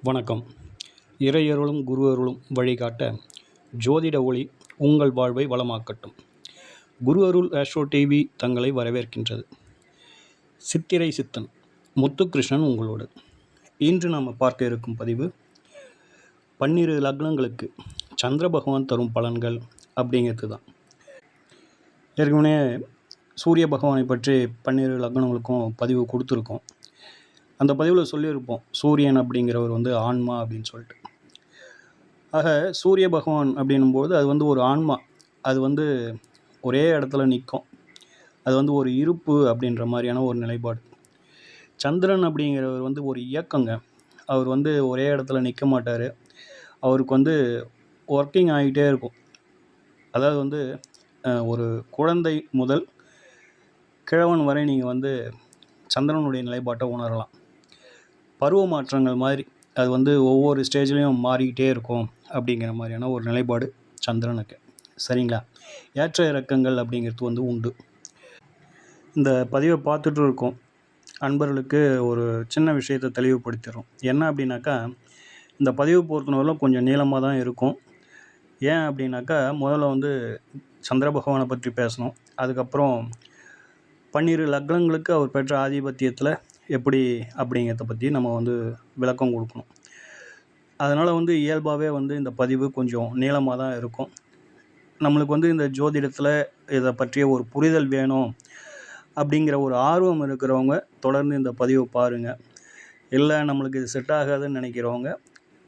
வணக்கம். இறையருளும் குருவருளும் வழிகாட்ட ஜோதிட ஒளி உங்கள் வாழ்வை வளமாக்கட்டும். குரு அருள் ஆஸ்ட்ரோ டிவி தங்களை வரவேற்கின்றது. சித்திரை சித்தன் முத்துகிருஷ்ணன் உங்களோடு. இன்று நாம் பார்க்க இருக்கும் பதிவு 12 லக்னங்களுக்கு சந்திர பகவான் தரும் பலன்கள் அப்படிங்கிறது தான். ஏற்கனவே சூரிய பகவானை பற்றி 12 லக்னங்களுக்கும் பதிவு கொடுத்துருக்கோம். அந்த பதிவில் சொல்லியிருப்போம், சூரியன் அப்படிங்கிறவர் ஆன்மா அப்படின்னு சொல்லிட்டு. ஆக சூரிய பகவான் அப்படின்னும்போது அது ஒரு ஆன்மா. அது ஒரே இடத்துல நிற்கும். அது ஒரு இருப்பு அப்படின்ற மாதிரியான ஒரு நிலைப்பாடு. சந்திரன் அப்படிங்கிறவர் ஒரு இயக்கங்க. அவர் ஒரே இடத்துல நிற்க மாட்டார். அவருக்கு ஒர்க்கிங் ஆகிட்டே இருக்கும். அதாவது ஒரு குழந்தை முதல் கிழவன் வரை நீங்கள் சந்திரனுடைய நிலைப்பாட்டை உணரலாம். பருவ மாற்றங்கள் மாதிரி அது ஒவ்வொரு ஸ்டேஜ்லேயும் மாறிக்கிட்டே இருக்கும் அப்படிங்கிற மாதிரியான ஒரு நிலைப்பாடு சந்திரனுக்கு. சரிங்களா? ஏற்ற இறக்கங்கள் அப்படிங்கிறது உண்டு. இந்த பதிவை பார்த்துட்டு இருக்கோம் அன்பர்களுக்கு ஒரு சின்ன விஷயத்தை தெளிவுபடுத்திடுறோம். என்ன அப்படின்னாக்கா, இந்த பதிவு பொறுத்தவரையிலும் கொஞ்சம் நீளமாக தான் இருக்கும். ஏன் அப்படின்னாக்கா, முதல்ல சந்திர பகவானை பற்றி பேசணும். அதுக்கப்புறம் 12 லக்னங்களுக்கு அவர் பெற்ற ஆதிபத்தியத்தில் எப்படி அப்படிங்கிறத பற்றி நம்ம விளக்கம் கொடுக்கணும். அதனால் இயல்பாகவே இந்த பதிவு கொஞ்சம் நீளமாக தான் இருக்கும். நம்மளுக்கு இந்த ஜோதிடத்தில் இதை பற்றிய ஒரு புரிதல் வேணும் அப்படிங்கிற ஒரு ஆர்வம் இருக்கிறவங்க தொடர்ந்து இந்த பதிவை பாருங்கள். இல்லை நம்மளுக்கு இது செட் ஆகாதுன்னு நினைக்கிறவங்க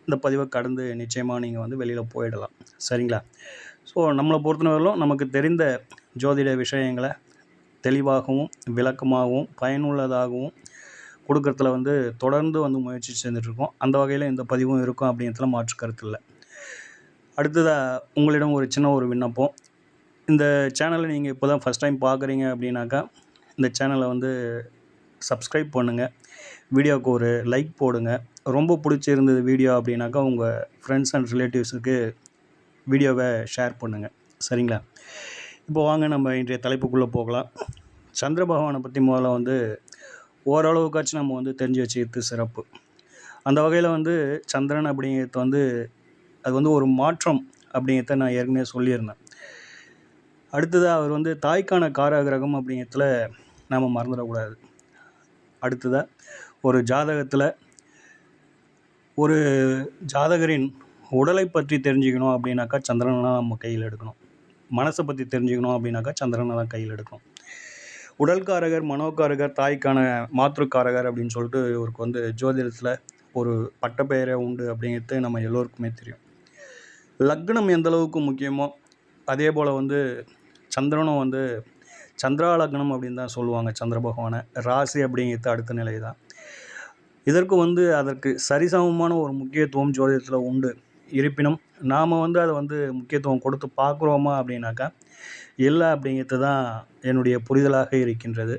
இந்த பதிவை கடந்து நிச்சயமாக நீங்கள் வெளியில் போயிடலாம். சரிங்களா? ஸோ நம்மளை பொறுத்தவரையிலும் நமக்கு தெரிந்த ஜோதிட விஷயங்களை தெளிவாகவும் விளக்கமாகவும் பயனுள்ளதாகவும் கொடுக்கறதுல தொடர்ந்து முயற்சி செஞ்சுட்ருக்கோம். அந்த வகையில் இந்த பதிவும் இருக்கும் அப்படின்றதுல மாற்று கருத்து இல்லை. அடுத்ததாக உங்களிடம் ஒரு சின்ன ஒரு விண்ணப்பம். இந்த சேனலை நீங்கள் இப்போ தான் ஃபஸ்ட் டைம் பார்க்குறீங்க அப்படின்னாக்கா, இந்த சேனலை சப்ஸ்கிரைப் பண்ணுங்கள். வீடியோவுக்கு ஒரு லைக் போடுங்க. ரொம்ப பிடிச்சிருந்தது வீடியோ அப்படின்னாக்கா உங்கள் ஃப்ரெண்ட்ஸ் அண்ட் ரிலேட்டிவ்ஸுக்கு வீடியோவை ஷேர் பண்ணுங்கள். சரிங்களா? இப்போ வாங்க நம்ம இன்றைய தலைப்புக்குள்ளே போகலாம். சந்திர பகவானை பற்றி முதல்ல ஓரளவுக்காச்சும் நம்ம தெரிஞ்சு வச்சுக்கிறது சிறப்பு. அந்த வகையில் சந்திரன் அப்படிங்கிறது அது ஒரு மாற்றம் அப்படிங்கிறத நான் ஏற்கனவே சொல்லியிருந்தேன். அடுத்ததாக அவர் தாய்க்கான காரகிரகம் அப்படிங்கிறதுல நாம் மறந்துடக்கூடாது. அடுத்ததாக ஒரு ஜாதகத்தில் ஒரு ஜாதகரின் உடலை பற்றி தெரிஞ்சுக்கணும் அப்படின்னாக்கா சந்திரனை தான் நம்ம கையில் எடுக்கணும். மனசை பற்றி தெரிஞ்சுக்கணும் அப்படின்னாக்கா சந்திரனை தான் கையில் எடுக்கணும். உடல்காரகர், மனோகாரகர், தாய்க்கான மாத்ருக்காரகர் அப்படின்னு சொல்லிட்டு இவருக்கு ஜோதிடத்தில் ஒரு பட்டப்பெயரே உண்டு அப்படிங்கிறது நம்ம எல்லோருக்குமே தெரியும். லக்னம் எந்த அளவுக்கு முக்கியமோ அதே போல் சந்திரனும் சந்திரா லக்னம் அப்படின்னு தான் சொல்லுவாங்க. சந்திர பகவானை ராசி அப்படிங்கிறது அடுத்த நிலை தான். இதற்கு அதற்கு சரிசமமான ஒரு முக்கியத்துவம் ஜோதிடத்தில் உண்டு. இருப்பினும் நாம் அதை முக்கியத்துவம் கொடுத்து பார்க்குறோமா அப்படின்னாக்கா இல்லை அப்படிங்கிறது தான் என்னுடைய புரிதலாக இருக்கின்றது.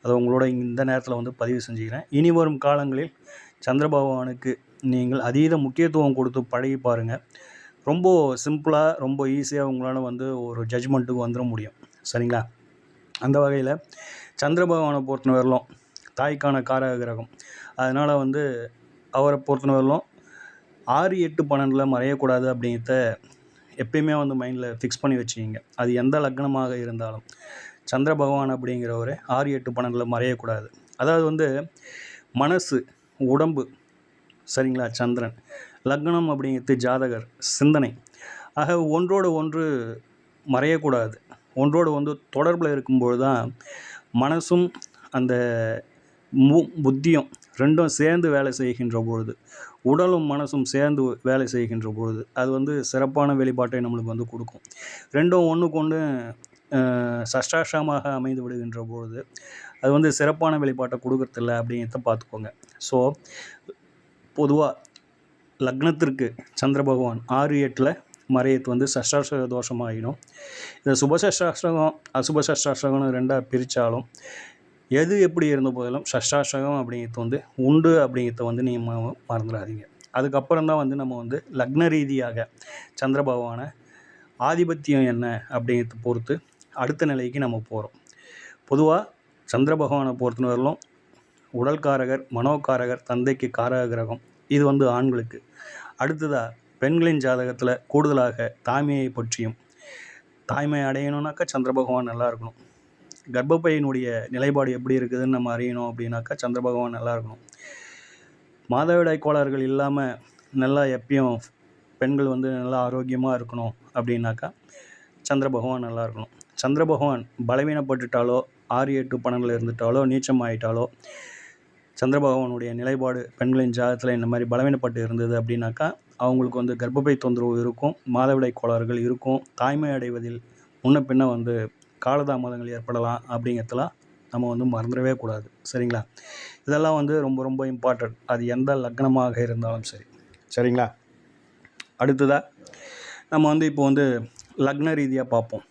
அதை உங்களோட இந்த நேரத்தில் பதிவு செஞ்சுக்கிறேன். இனி வரும் காலங்களில் சந்திர பகவானுக்கு நீங்கள் அதீத முக்கியத்துவம் கொடுத்து பழகி பாருங்கள். ரொம்ப சிம்பிளாக ரொம்ப ஈஸியாக உங்களால் ஒரு ஜட்ஜ்மெண்ட்டுக்கு வந்துட முடியும். சரிங்களா? அந்த வகையில் சந்திர பகவானை பொறுத்தவரையிலும் தாய்க்கான காரக கிரகம். அதனால் அவரை பொறுத்தவரையிலும் 6, 8, 12 மறையக்கூடாது அப்படிங்கிறத எப்பயுமே மைண்டில் ஃபிக்ஸ் பண்ணி வச்சுக்கிங்க. அது எந்த லக்னமாக இருந்தாலும் சந்திர பகவான் அப்படிங்கிறவர் 6, 8, 12 மறையக்கூடாது. அதாவது மனசு, உடம்பு, சரிங்களா? சந்திரன் லக்னம் அப்படிங்கிறது ஜாதகர், சிந்தனை. ஆக ஒன்றோடு ஒன்று மறையக்கூடாது. ஒன்றோடு தொடர்பில் இருக்கும்போது தான் மனசும் அந்த புத்தியும் ரெண்டும் சேர்ந்து வேலை செய்கின்ற பொழுது, உடலும் மனசும் சேர்ந்து வேலை செய்கின்ற பொழுது அது சிறப்பான வெளிப்பாட்டை நம்மளுக்கு கொடுக்கும். ரெண்டும் ஒன்றுக்கு ஒன்று சஷ்டாஷ்டமாக அமைந்து விடுகின்ற பொழுது அது சிறப்பான வெளிப்பாட்டை கொடுக்கறதில்ல அப்படிங்கிறத பார்த்துக்கோங்க. ஸோ பொதுவாக லக்னத்திற்கு சந்திர பகவான் 6, 8 மறையத்து சஷ்டாஷ்டக தோஷமாகிடும். இந்த சுபசஷ்டாஷ்டகம் அசுப சஷ்டாஷ்டகம்னு ரெண்டாக பிரித்தாலும் எது எப்படி இருந்த போதிலும் சஷ்டாஷ்டகம் அப்படிங்கிறது உண்டு அப்படிங்கிறத நீங்கள் மறந்துடாதீங்க. அதுக்கப்புறம் தான் நம்ம லக்ன ரீதியாக சந்திர பகவானை ஆதிபத்தியம் என்ன அப்படிங்கிறத பொறுத்து அடுத்த நிலைக்கு நம்ம போகிறோம். பொதுவாக சந்திர பகவானை பொறுத்தவரையிலும் உடல்காரகர், மனோகாரகர், தந்தைக்கு காரக கிரகம், இது வந்து ஆண்களுக்கு. அடுத்ததாக பெண்களின் ஜாதகத்தில் கூடுதலாக தாய்மையை பற்றியும், தாய்மை அடையணுன்னாக்கா சந்திர பகவான் நல்லா இருக்கணும். கர்ப்பப்பையினுடைய நிலைப்பாடு எப்படி இருக்குதுன்னு நம்ம அறியணும் அப்படின்னாக்கா சந்திர பகவான் நல்லா இருக்கணும். மாதவிடாய் கோளாறுகள் இல்லாமல் நல்லா எப்பயும் பெண்கள் வந்து நல்லா ஆரோக்கியமாக இருக்கணும் அப்படின்னாக்கா சந்திர பகவான் நல்லா இருக்கணும். சந்திர பகவான் பலவீனப்பட்டுட்டாலோ 6, 8, 12 இருந்துட்டாலோ நீச்சம் ஆகிட்டாலோ சந்திர பகவானுடைய நிலைப்பாடு பெண்களின் ஜாதகத்தில் இந்த மாதிரி பலவீனப்பட்டு இருந்தது அப்படின்னாக்கா அவங்களுக்கு வந்து கர்ப்பப்பை தொந்தரவு இருக்கும், மாதவிடாய் கோளாறுகள் இருக்கும், தாய்மை அடைவதில் முன்ன பின்ன வந்து காலதாமதங்கள் ஏற்படலாம் அப்படிங்கிறதுலாம் நம்ம வந்து மறந்துடவே கூடாது. சரிங்களா? இதெல்லாம் வந்து ரொம்ப ரொம்ப இம்பார்ட்டன்ட். அது எந்த லக்னமாக இருந்தாலும் சரி. சரிங்களா? அடுத்ததாக நம்ம வந்து இப்போ வந்து லக்ன ரீதியாக பார்ப்போம்.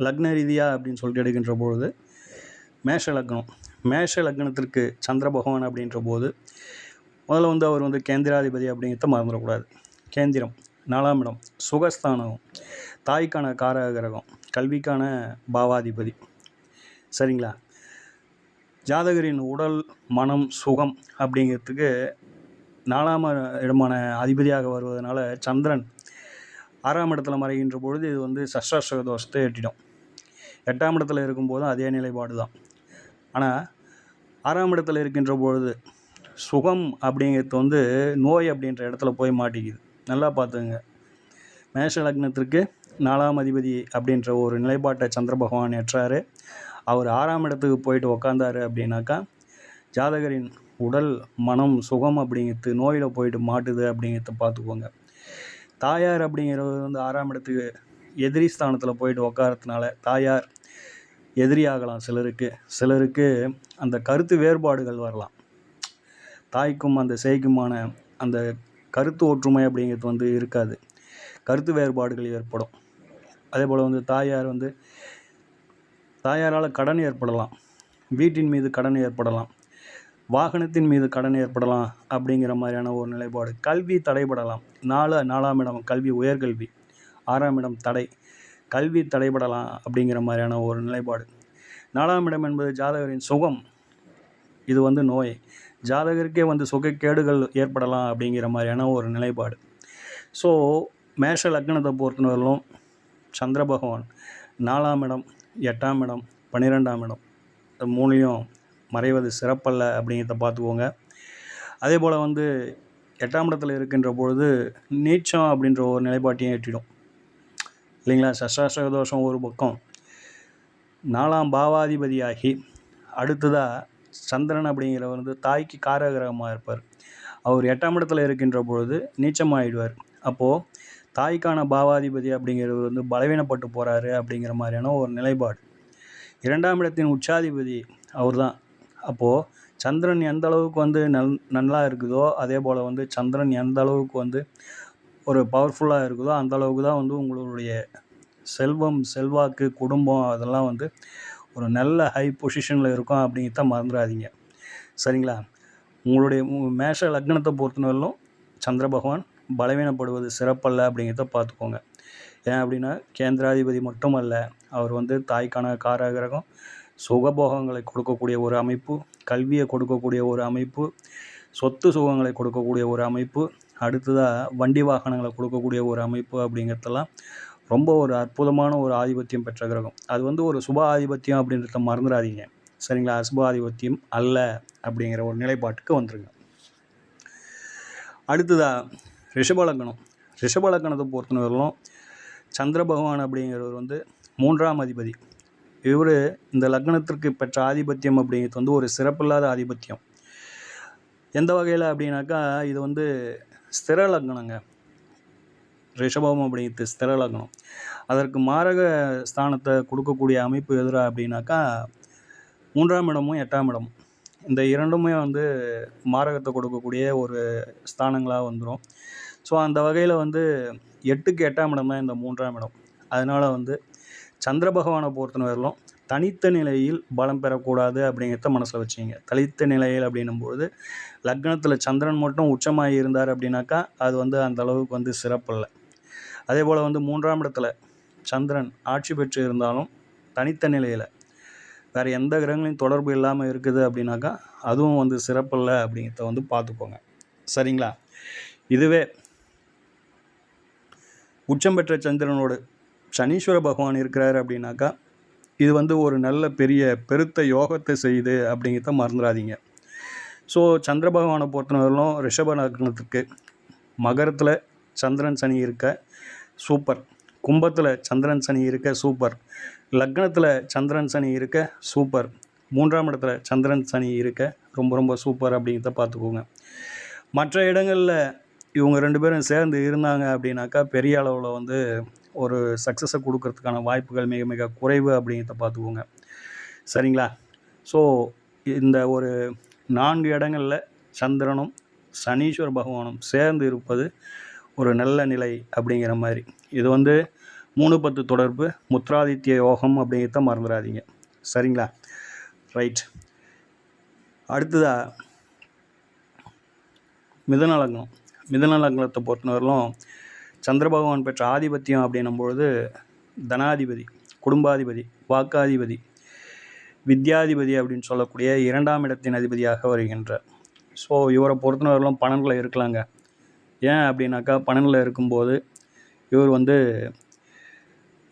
லக்ன ரீதியாக அப்படின்னு சொல்லிட்டு எடுக்கின்ற பொழுது மேஷ லக்னம். மேஷ லக்னத்திற்கு சந்திர பகவான் அப்படின்ற போது முதல்ல வந்து அவர் வந்து கேந்திராதிபதி அப்படிங்கிறத மறந்துடக்கூடாது. கேந்திரம் 4ஆம் இடம், சுகஸ்தானம், தாய்க்கான காரக கிரகம், கல்விக்கான பாவாதிபதி. சரிங்களா? ஜாதகரின் உடல், மனம், சுகம் அப்படிங்கிறதுக்கு 4ஆம் இடமான அதிபதியாக வருவதனால சந்திரன் 6ஆம் இடத்துல மறைகின்ற பொழுது இது வந்து சஷ்டாஷ்டக தோஷத்தை எட்டிடும். 8ஆம் இடத்துல இருக்கும்போதும் அதே நிலைப்பாடு தான். ஆனால் 6ஆம் இடத்துல இருக்கின்ற பொழுது சுகம் அப்படிங்கிறது வந்து நோய் அப்படின்ற இடத்துல போய் மாட்டிக்குது. நல்லா பார்த்துங்க. மேஷ லக்னத்திற்கு 4ஆம் அதிபதி அப்படின்ற ஒரு நிலைப்பாட்டை சந்திர பகவான் ஏற்றார். அவர் 6ஆம் இடத்துக்கு போயிட்டு உக்காந்தாரு அப்படின்னாக்கா ஜாதகரின் உடல், மனம், சுகம் அப்படிங்கிறது நோயில் போயிட்டு மாட்டுது அப்படிங்கிறத பார்த்துக்கோங்க. தாயார் அப்படிங்கிறது வந்து 6ஆம் இடத்துக்கு எதிரி ஸ்தானத்தில் போயிட்டு உக்காரத்துனால தாயார் எதிரியாகலாம் சிலருக்கு அந்த கருத்து வேறுபாடுகள் வரலாம். தாய்க்கும் அந்த சேய்க்குமான அந்த கருத்து ஒற்றுமை அப்படிங்கிறது வந்து இருக்காது. கருத்து வேறுபாடுகள் ஏற்படும். அதே போல் வந்து தாயாரால் கடன் ஏற்படலாம், வீட்டின் மீது கடன் ஏற்படலாம், வாகனத்தின் மீது கடன் ஏற்படலாம் அப்படிங்கிற மாதிரியான ஒரு நிலைப்பாடு. கல்வி தடைபடலாம். 4ஆம் இடம் கல்வி, உயர்கல்வி, 6ஆம் இடம் தடை, கல்வி தடைபடலாம் அப்படிங்கிற மாதிரியான ஒரு நிலைப்பாடு. 4ஆம் இடம் என்பது ஜாதகரின் சுகம், இது வந்து நோய். ஜாதகருக்கே வந்து சுகக்கேடுகள் ஏற்படலாம் அப்படிங்கிற மாதிரியான ஒரு நிலைப்பாடு. ஸோ மேஷ லக்னத்தை பொறுத்தவரையிலும் சந்திர பகவான் 4ஆம் இடம், 8ஆம் இடம், 12ஆம் இடம் இந்த 3லையும் மறைவது சிறப்பல்ல அப்படிங்கிறத பார்த்துக்கோங்க. அதே போல் வந்து 8ஆம் இடத்துல இருக்கின்ற பொழுது நீச்சம் அப்படின்ற ஒரு நிலைப்பாட்டையும் எட்டிடும் இல்லைங்களா? சஷ்டாஷ்டக தோஷம் ஒரு பக்கம். 4ஆம் பாவாதிபதியாகி அடுத்ததாக சந்திரன் அப்படிங்கிறவர் வந்து தாய்க்கு காரகிரகமாக இருப்பார். அவர் 8ஆம் இடத்துல இருக்கின்ற பொழுது நீச்சமாகிடுவார். அப்போது தாய்க்கான பாவாதிபதி அப்படிங்கிறவர் வந்து பலவீனப்பட்டு போகிறாரு அப்படிங்கிற மாதிரியான ஒரு நிலைப்பாடு. 2ஆம் இடத்தின் உச்சாதிபதி அவர் தான். அப்போது சந்திரன் எந்த அளவுக்கு வந்து நல்லா இருக்குதோ அதே போல் வந்து சந்திரன் எந்த அளவுக்கு வந்து ஒரு பவர்ஃபுல்லாக இருக்குதோ அந்த அளவுக்கு தான் வந்து உங்களுடைய செல்வம், செல்வாக்கு, குடும்பம் அதெல்லாம் வந்து ஒரு நல்ல ஹை பொசிஷனில் இருக்கும் அப்படிங்கிறத மறந்துடாதீங்க. சரிங்களா? உங்களுடைய மேஷ லக்னத்தை பொறுத்தவரையிலும் சந்திர பகவான் பலவீனப்படுவது சிறப்பல்ல அப்படிங்கிறத பார்த்துக்கோங்க. ஏன் அப்படின்னா கேந்திராதிபதி மட்டுமல்ல, அவர் வந்து தாய்க்கான காரகிரகம், சுகபோகங்களை கொடுக்கக்கூடிய ஒரு அமைப்பு, கல்வியை கொடுக்கக்கூடிய ஒரு அமைப்பு, சொத்து சுகங்களை கொடுக்கக்கூடிய ஒரு அமைப்பு, அடுத்ததாக வண்டி வாகனங்களை கொடுக்கக்கூடிய ஒரு அமைப்பு அப்படிங்கிறதெல்லாம் ரொம்ப ஒரு அற்புதமான ஒரு ஆதிபத்தியம் பெற்ற கிரகம். அது வந்து ஒரு சுப ஆதிபத்தியம் அப்படின்றத மறந்துடாதீங்க. சரிங்களா? அசுப ஆதிபத்தியம் அல்ல அப்படிங்கிற ஒரு நிலைப்பாட்டுக்கு வந்துருங்க. அடுத்ததாக ரிஷபலக்கணம். ரிஷபலக்கணத்தை பொறுத்தவரையிலும் சந்திர பகவான் அப்படிங்கிறவர் வந்து 3ஆம் அதிபதி. இவர் இந்த லக்னத்திற்கு பெற்ற ஆதிபத்தியம் அப்படிங்கிறது வந்து ஒரு சிறப்பில்லாத ஆதிபத்தியம். எந்த வகையில் அப்படின்னாக்கா இது வந்து ஸ்திர லக்னங்க. ரிஷபம் அப்படிங்கிறது ஸ்திர லக்னம். அதற்கு மாரக ஸ்தானத்தை கொடுக்கக்கூடிய அமைப்பு எதிரா அப்படின்னாக்கா 3ஆம் இடமும் 8ஆம் இடமும் இந்த இரண்டுமே வந்து மாரகத்தை கொடுக்கக்கூடிய ஒரு ஸ்தானங்களாக வந்துடும். ஸோ அந்த வகையில் வந்து 8க்கு 8ஆம் இடம் தான் இந்த 3ஆம் இடம். அதனால் வந்து சந்திர பகவானை பொறுத்தவரையிலும் தனித்த நிலையில் பலம் பெறக்கூடாது அப்படிங்கிறத மனசில் வச்சுங்க. தனித்த நிலையில் அப்படின்னும்போது லக்னத்தில் சந்திரன் மட்டும் உச்சமாகி இருந்தார் அப்படின்னாக்கா அது வந்து அந்த அளவுக்கு வந்து சிறப்பில்லை. அதே போல் வந்து 3ஆம் இடத்துல சந்திரன் ஆட்சி பெற்று இருந்தாலும் தனித்த நிலையில் வேறு எந்த கிரகங்களையும் தொடர்பு இல்லாமல் இருக்குது அப்படின்னாக்கா அதுவும் வந்து சிறப்பில்லை அப்படிங்கிறத வந்து பார்த்துக்கோங்க. சரிங்களா? இதுவே உச்சம் பெற்ற சந்திரனோடு சனீஸ்வர பகவான் இருக்கிறார் அப்படின்னாக்கா இது வந்து ஒரு நல்ல பெரிய பெருத்த யோகத்தை செய்யுது அப்படிங்கிறத மறந்துடாதீங்க. ஸோ சந்திர பகவானை பொறுத்தவரையிலும் ரிஷப லக்னத்துக்கு மகரத்தில் சந்திரன் சனி இருக்க சூப்பர், கும்பத்தில் சந்திரன் சனி இருக்க சூப்பர், லக்னத்தில் சந்திரன் சனி இருக்க சூப்பர், 3ஆம் இடத்துல சந்திரன் சனி இருக்க ரொம்ப ரொம்ப சூப்பர் அப்படிங்கிறத பார்த்துக்கோங்க. மற்ற இடங்களில் இவங்க 2 பேரும் சேர்ந்து இருந்தாங்க அப்படின்னாக்கா பெரிய அளவில் வந்து ஒரு சக்ஸஸை கொடுக்கறதுக்கான வாய்ப்புகள் மிக மிக குறைவு அப்படிங்கிறத பார்த்துக்கோங்க. சரிங்களா? ஸோ இந்த ஒரு 4 இடங்களில் சந்திரனும் சனீஸ்வர பகவானும் சேர்ந்து இருப்பது ஒரு நல்ல நிலை அப்படிங்கிற மாதிரி. இது வந்து 3-10 தொடர்பு முத்ராதித்ய யோகம் அப்படிங்கிறத மறந்துடாதீங்க. சரிங்களா? ரைட். அடுத்ததாக மிதுன லக்னம். மிதுன லக்னத்தை பொறுத்தவரையிலும் சந்திர பகவான் பெற்ற ஆதிபத்தியம் அப்படின்னும்பொழுது தனாதிபதி, குடும்பாதிபதி, வாக்காதிபதி, வித்யாதிபதி அப்படின்னு சொல்லக்கூடிய 2ஆம் இடத்தின் அதிபதியாக வருகின்றார். ஸோ இவரை பொறுத்தவரையிலும் பணனில் இருக்கலாங்க. ஏன் அப்படின்னாக்கா பணனில் இருக்கும்போது இவர் வந்து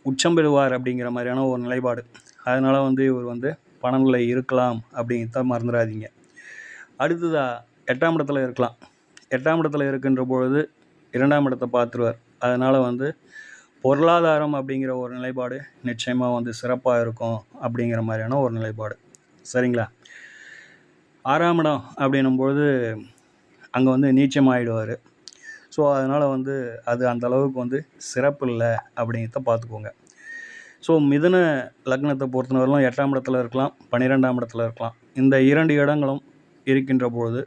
உச்சம் பெறுவார் அப்படிங்கிற மாதிரியான ஒரு நிலைப்பாடு. அதனால் வந்து இவர் வந்து பணனில் இருக்கலாம் அப்படிங்கிறத மறந்துடாதீங்க. அடுத்ததாக 8ஆம் இடத்துல இருக்கலாம். 8ஆம் இடத்துல இருக்கின்ற பொழுது 2ஆம் இடத்தை பார்த்துருவார். அதனால் வந்து பொருளாதாரம் அப்படிங்கிற ஒரு நிலைப்பாடு நிச்சயமாக வந்து சிறப்பாக இருக்கும் அப்படிங்கிற மாதிரியான ஒரு நிலைப்பாடு. சரிங்களா? 6ஆம் இடம் அப்படின்னும்பொழுது அங்கே வந்து நீச்சமாகிடுவார். ஸோ அதனால் வந்து அது அந்தளவுக்கு வந்து சிறப்பு இல்லை அப்படிங்கிறத பார்த்துக்கோங்க. ஸோ மிதுன லக்னத்தை பொறுத்தவரையிலும் 8ஆம் இடத்துல இருக்கலாம், 12ஆம் இடத்துல இருக்கலாம். இந்த 2 இடங்களும் இருக்கின்ற பொழுது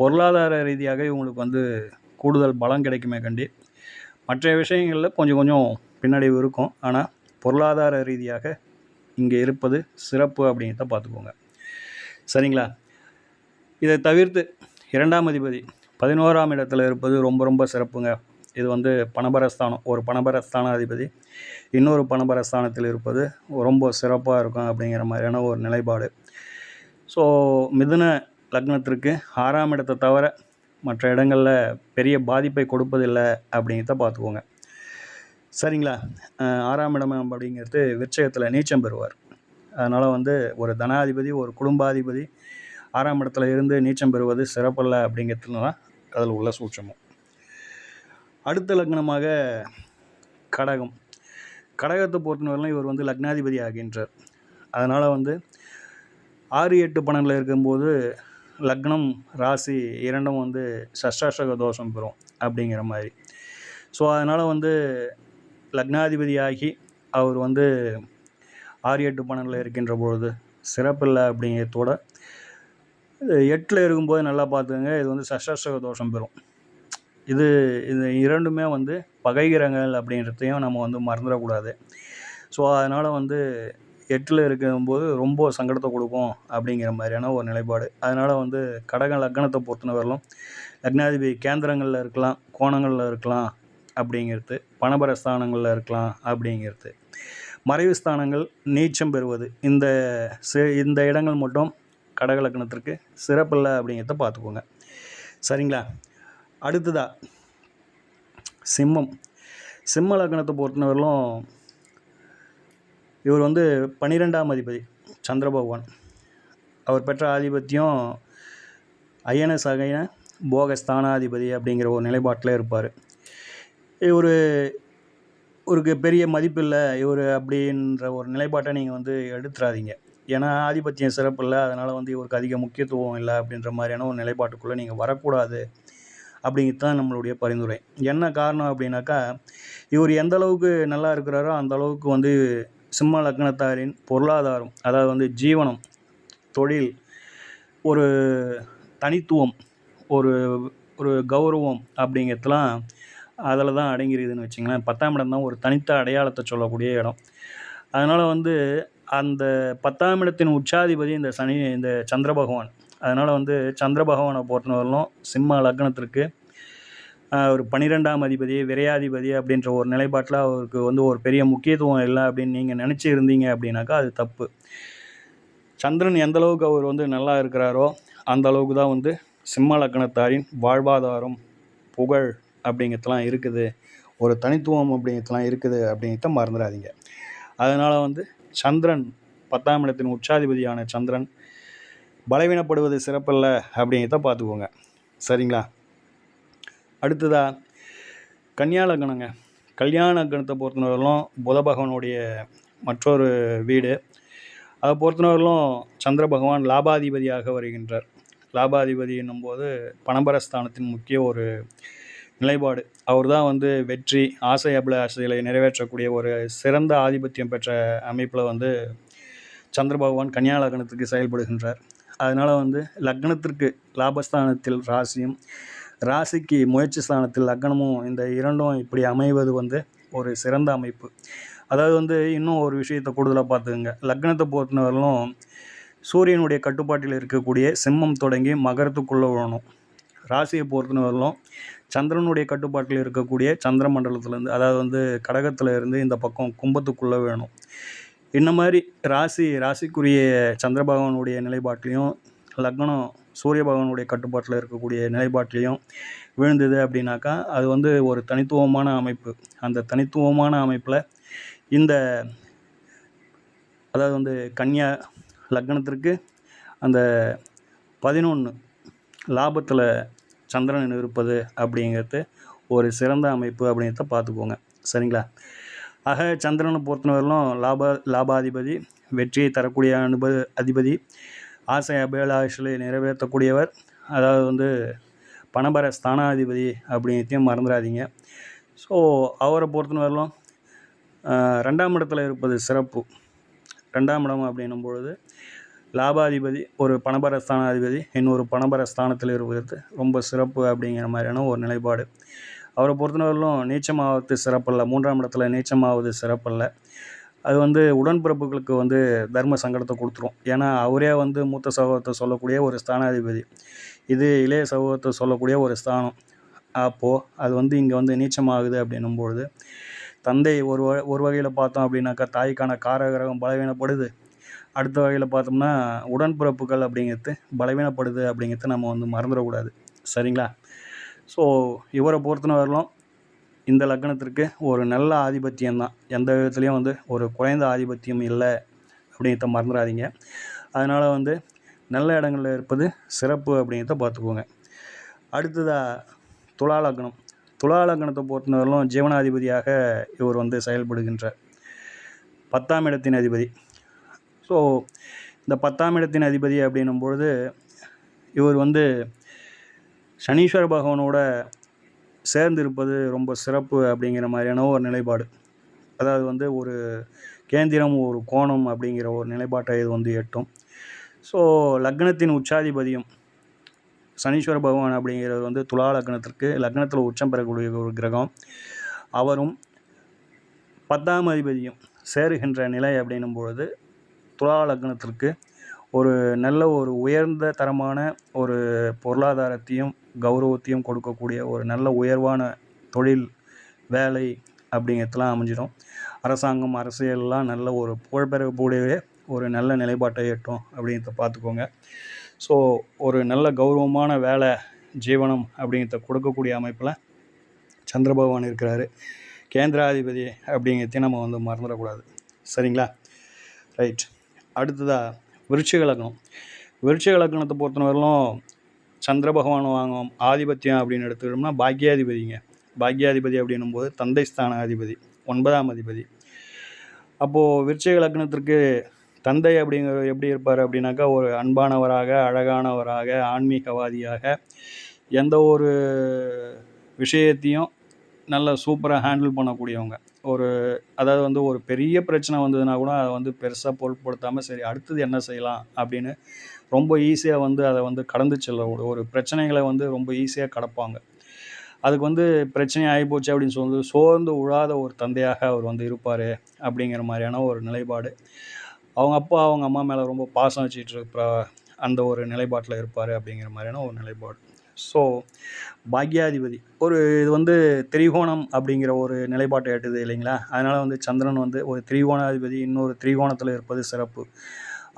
பொருளாதார ரீதியாக இவங்களுக்கு வந்து கூடுதல் பலம் கிடைக்குமே கண்டி, மற்ற விஷயங்களில் கொஞ்சம் கொஞ்சம் பின்னடைவு இருக்கும். ஆனால் பொருளாதார ரீதியாக இங்கே இருப்பது சிறப்பு அப்படிங்கிறத பார்த்துக்கோங்க. சரிங்களா? இதை தவிர்த்து 2ஆம் அதிபதி 11ஆம் இடத்துல இருப்பது ரொம்ப ரொம்ப சிறப்புங்க. இது வந்து பணபரஸ்தானம். ஒரு பணபரஸ்தான அதிபதி இன்னொரு பணபரஸ்தானத்தில் இருப்பது ரொம்ப சிறப்பாக இருக்கும் அப்படிங்கிற மாதிரியான ஒரு நிலைப்பாடு. ஸோ மிதுன லக்னத்திற்கு 6ஆம் இடத்தை தவிர மற்ற இடங்களில் பெரிய பாதிப்பை கொடுப்பதில்லை அப்படிங்கிறத பார்த்துக்கோங்க. சரிங்களா? 6ஆம் இடம் அப்படிங்கிறது விருச்சிகத்தில் நீச்சம் பெறுவார். அதனால் வந்து ஒரு தனாதிபதி, ஒரு குடும்பாதிபதி 6ஆம் இடத்துல இருந்து நீச்சம் பெறுவது சிறப்பல்ல அப்படிங்கிறதுல தான் அதில் உள்ள சூட்சமும். அடுத்த லக்னமாக கடகம். கடகத்தை பொறுத்தவரையிலும் இவர் வந்து லக்னாதிபதி ஆகின்றார். அதனால் வந்து 6, 8, 12 இருக்கும்போது லக்னம் ராசி இரண்டும் வந்து சஷ்டாஷ்டக தோஷம் பெறும் அப்படிங்கிற மாதிரி. ஸோ அதனால் வந்து லக்னாதிபதியாகி அவர் வந்து 6, 8, 12 இருக்கின்ற பொழுது சிறப்பில்லை அப்படிங்கிறதோட 8ல் இருக்கும்போது நல்லா பார்த்துக்கங்க, இது வந்து சஷ்டாஷ்டக தோஷம் பெறும். இது இரண்டுமே வந்து பகைகிரகங்கள் அப்படின்றதையும் நம்ம வந்து மறந்துடக்கூடாது. ஸோ அதனால் வந்து 8ல் இருக்கும்போது ரொம்ப சங்கடத்தை கொடுக்கும் அப்படிங்கிற மாதிரியான ஒரு நிலைப்பாடு. அதனால் வந்து கடக லக்னத்தை பொறுத்தவரையிலும் லக்னாதிபதி கேந்திரங்களில் இருக்கலாம், கோணங்களில் இருக்கலாம் அப்படிங்கிறது, பணபர ஸ்தானங்களில் இருக்கலாம் அப்படிங்கிறது, மறைவு ஸ்தானங்கள் நீச்சம் பெறுவது, இந்த இடங்கள் மட்டும் கடக லக்னத்திற்கு சிறப்பில்லை அப்படிங்கிறத பார்த்துக்கோங்க. சரிங்களா? அடுத்ததாக சிம்மம். சிம்ம லக்னத்தை பொறுத்தவரையிலும் இவர் வந்து 12ஆம் அதிபதி சந்திர பகவான். அவர் பெற்ற ஆதிபத்தியம் அயன சகயன போகஸ்தானாதிபதி அப்படிங்கிற ஒரு நிலைப்பாட்டில் இருப்பார். இவருக்கு பெரிய மதிப்பில்லை இவர் அப்படின்ற ஒரு நிலைப்பாட்டை நீங்கள் வந்து எடுத்துடாதீங்க. ஏன்னா ஆதிபத்தியம் சிறப்பு இல்லை, அதனால் வந்து இவருக்கு அதிக முக்கியத்துவம் இல்லை அப்படின்ற மாதிரியான ஒரு நிலைப்பாட்டுக்குள்ளே நீங்கள் வரக்கூடாது அப்படிங்கிறது தான் நம்மளுடைய பரிந்துரை. என்ன காரணம் அப்படின்னாக்கா, இவர் எந்த அளவுக்கு நல்லா இருக்கிறாரோ அந்த அளவுக்கு வந்து சிம்ம லக்னத்தாரின் பொருளாதாரம், அதாவது வந்து ஜீவனம், தொழில், ஒரு தனித்துவம், ஒரு ஒரு கௌரவம் அப்படிங்கிறதுலாம் அதில் தான் அடங்கிடுதுன்னு வச்சுங்களேன். 10ஆம் இடம் தான் ஒரு தனித்த அடையாளத்தை சொல்லக்கூடிய இடம். அதனால் வந்து அந்த 10ஆம் இடத்தின் உச்சாதிபதி இந்த சந்திர பகவான். அதனால் வந்து சந்திர பகவானை பொறுத்தவரையிலும் சிம்ம லக்னத்திற்கு ஒரு 12ஆம் அதிபதி, விரையாதிபதி அப்படின்ற ஒரு நிலைப்பாட்டில் அவருக்கு வந்து ஒரு பெரிய முக்கியத்துவம் இல்லை அப்படின்னு நீங்கள் நினச்சி இருந்தீங்க அப்படின்னாக்கா அது தப்பு. சந்திரன் எந்த அளவுக்கு அவர் வந்து நல்லா இருக்கிறாரோ அந்த அளவுக்கு தான் வந்து சிம்ம லக்னத்தாரின் வாழ்வாதாரம், புகழ் அப்படிங்கிறதுலாம் இருக்குது, ஒரு தனித்துவம் அப்படிங்கிறதுலாம் இருக்குது அப்படிங்கிறத மறந்துடாதீங்க. அதனால் வந்து சந்திரன் 10ஆம் இடத்தின் உச்சாதிபதியான சந்திரன் பலவீனப்படுவது சிறப்பல்ல அப்படிங்கிறத பார்த்துக்கோங்க. சரிங்களா? அடுத்ததா கன்னியா லக்னங்க. கல்யாண லக்னத்தை பொறுத்தவரையிலும் புத பகவானுடைய மற்றொரு வீடு. அதை பொறுத்தவரையிலும் சந்திர பகவான் லாபாதிபதியாக வருகின்றார். லாபாதிபதி என்னும்போது பணபரஸ்தானத்தின் முக்கிய ஒரு நிலைப்பாடு. அவர் தான் வந்து வெற்றி, ஆசை அபிலாஷைகளை நிறைவேற்றக்கூடிய ஒரு சிறந்த ஆதிபத்தியம் பெற்ற அமைப்பில் வந்து சந்திர பகவான் கன்னியா லக்னத்துக்கு செயல்படுகின்றார். அதனால் வந்து லக்னத்திற்கு லாபஸ்தானத்தில் ராசியும், ராசிக்கு முயற்சி ஸ்தானத்தில் லக்னமும், இந்த இரண்டும் இப்படி அமைவது வந்து ஒரு சிறந்த அமைப்பு. அதாவது வந்து இன்னும் ஒரு விஷயத்தை கூடுதலாக பார்த்துக்குங்க. லக்னத்தை பொறுத்தவரையிலும் சூரியனுடைய கட்டுப்பாட்டில் இருக்கக்கூடிய சிம்மம் தொடங்கி மகரத்துக்குள்ளே விழணும். ராசியை பொறுத்தவரையிலும் சந்திரனுடைய கட்டுப்பாட்டில் இருக்கக்கூடிய சந்திர மண்டலத்துலேருந்து, அதாவது வந்து கடகத்தில் இருந்து இந்த பக்கம் கும்பத்துக்குள்ளே வேணும். இந்த மாதிரி ராசிக்குரிய சந்திர பகவானுடைய நிலைப்பாட்டிலையும் லக்னம் சூரிய பகவானுடைய கட்டுப்பாட்டில் இருக்கக்கூடிய நிலைப்பாட்டிலையும் விழுந்தது அப்படின்னாக்கா அது வந்து ஒரு தனித்துவமான அமைப்பு. அந்த தனித்துவமான அமைப்பில் இந்த அதாவது வந்து கன்னியா லக்னத்திற்கு அந்த 11 லாபத்தில் சந்திரன் இருப்பது அப்படிங்கிறது ஒரு சிறந்த அமைப்பு அப்படிங்கிறத பார்த்துக்கோங்க. சரிங்களா? ஆக சந்திரனை பொறுத்தவரையிலும் லாபாதிபதி, வெற்றியை தரக்கூடிய அதிபதி, ஆசை அபிலாஷைகளை நிறைவேற்றக்கூடியவர், அதாவது வந்து பணபர ஸ்தானாதிபதி அப்படிங்கிறதையும் மறந்துடாதீங்க. ஸோ அவரை பொறுத்தவரையிலும் 2ஆம் இடத்துல இருப்பது சிறப்பு. 2ஆம் இடம் அப்படின்னும் பொழுது லாபாதிபதி ஒரு பணபர ஸ்தானாதிபதி இன்னொரு பணபர ஸ்தானத்தில் இருக்கிறது ரொம்ப சிறப்பு அப்படிங்கிற மாதிரியான ஒரு நிலைப்பாடு. அவரை பொறுத்தவரையிலும் நீச்சமாவது சிறப்பல்ல, 3ஆம் இடத்துல நீச்சமாவது சிறப்பல்ல. அது வந்து உடன்பிறப்புகளுக்கு வந்து தர்ம சங்கடத்தை கொடுத்துரும். ஏன்னா அவரே வந்து மூத்த சகோதரத்தை சொல்லக்கூடிய ஒரு ஸ்தானாதிபதி, இது இளைய சகோதரத்தை சொல்லக்கூடிய ஒரு ஸ்தானம். அப்போது அது வந்து இங்கே வந்து நீச்சமாகுது அப்படின்னும்பொழுது தந்தை ஒரு வகையில் பார்த்தோம் அப்படின்னாக்கா தாய்க்கான காரகிரகம் பலவீனப்படுது. அடுத்த வகையில் பார்த்தோம்னா உடன்பிறப்புகள் அப்படிங்கிறது பலவீனப்படுது அப்படிங்கிறது நம்ம வந்து மறந்துடக்கூடாது. சரிங்களா? ஸோ இவரை பொறுத்தவரையிலும் இந்த லக்னத்திற்கு ஒரு நல்ல ஆதிபத்தியம் தான், எந்த விதத்துலேயும் வந்து ஒரு குறைந்த ஆதிபத்தியம் இல்லை அப்படிங்கிறத மறந்துடாதீங்க. அதனால் வந்து நல்ல இடங்களில் இருப்பது சிறப்பு அப்படிங்கிறத பார்த்துக்கோங்க. அடுத்ததாக துலா லக்னம். துலா லக்னத்தை பொறுத்தவரையிலும் ஜீவனாதிபதியாக இவர் வந்து செயல்படுகின்றார், 10ஆம் இடத்தின் அதிபதி. ஸோ இந்த 10ஆம் இடத்தின் அதிபதி அப்படின்னும் பொழுது இவர் வந்து சனீஸ்வர பகவானோட சேர்ந்து இருப்பது ரொம்ப சிறப்பு அப்படிங்கிற மாதிரியான ஒரு நிலைப்பாடு. அதாவது வந்து ஒரு கேந்திரம் ஒரு கோணம் அப்படிங்கிற ஒரு நிலைப்பாட்டை இது வந்து எட்டும். ஸோ லக்னத்தின் உச்சாதிபதியும் சனீஸ்வர பகவான் அப்படிங்கிறது வந்து துலா லக்னத்திற்கு லக்னத்தில் உச்சம் பெறக்கூடிய ஒரு கிரகம். அவரும் 10ஆம் அதிபதியும் சேருகின்ற நிலை அப்படின்னும் பொழுது துலா லக்னத்திற்கு ஒரு நல்ல ஒரு உயர்ந்த தரமான ஒரு பொருளாதாரத்தையும் கௌரவத்தையும் கொடுக்கக்கூடிய ஒரு நல்ல உயர்வான தொழில் வேலை அப்படிங்கிறதுலாம் அமைஞ்சிடும். அரசாங்கம் அரசியல்லாம் நல்ல ஒரு புகழ்பெறக்கூடிய ஒரு நல்ல நிலைப்பாட்டை எட்டும் அப்படிங்கிறத பார்த்துக்கோங்க. ஸோ ஒரு நல்ல கௌரவமான வேலை ஜீவனம் அப்படிங்கிறத கொடுக்கக்கூடிய அமைப்பில் சந்திர பகவான் இருக்கிறாரு. கேந்திராதிபதி அப்படிங்கிறதையும் நம்ம வந்து மறந்துடக்கூடாது. சரிங்களா? ரைட். அடுத்ததாக விருச்சிக லக்னம். விருச்சிக லக்னத்தை பொறுத்தவரையிலும் சந்திர பகவான் வாங்கும் ஆதிபத்தியம் அப்படின்னு எடுத்துக்கிட்டோம்னா பாக்யாதிபதிங்க. பாக்யாதிபதி அப்படின்னும்போது தந்தை ஸ்தான அதிபதி, 9ஆம் அதிபதி. அப்போது விருச்சிக லக்னத்திற்கு தந்தை அப்படிங்கிற எப்படி இருப்பார் அப்படின்னாக்கா ஒரு அன்பானவராக, அழகானவராக, ஆன்மீகவாதியாக, எந்த ஒரு விஷயத்தையும் நல்ல சூப்பராக ஹேண்டில் பண்ணக்கூடியவங்க. அதாவது வந்து ஒரு பெரிய பிரச்சனை வந்ததுன்னா கூட அதை வந்து பெருசாக பொருட்படுத்தாமல் சரி அடுத்தது என்ன செய்யலாம் அப்படின்னு ரொம்ப ஈஸியாக வந்து அதை வந்து கடந்து செல்லக்கூடிய ஒரு பிரச்சனைகளை வந்து ரொம்ப ஈஸியாக கடப்பாங்க. அதுக்கு வந்து பிரச்சனை ஆகிப்போச்சு அப்படின்னு சொல்லி சோர்ந்து உழாத ஒரு தந்தையாக அவர் வந்து இருப்பார் அப்படிங்கிற மாதிரியான ஒரு நிலைப்பாடு. அவங்க அப்பா அவங்க அம்மா மேலே ரொம்ப பாசம் வச்சுட்டு இருக்கிற அந்த ஒரு நிலைப்பாட்டில் இருப்பார் அப்படிங்கிற மாதிரியான ஒரு நிலைப்பாடு. ஸோ பாக்யாதிபதி இது வந்து திரிகோணம் அப்படிங்கிற ஒரு நிலைப்பாட்டை எட்டுது இல்லைங்களா? அதனால் வந்து சந்திரன் வந்து ஒரு திரிகோணாதிபதி இன்னொரு திரிகோணத்தில் இருப்பது சிறப்பு.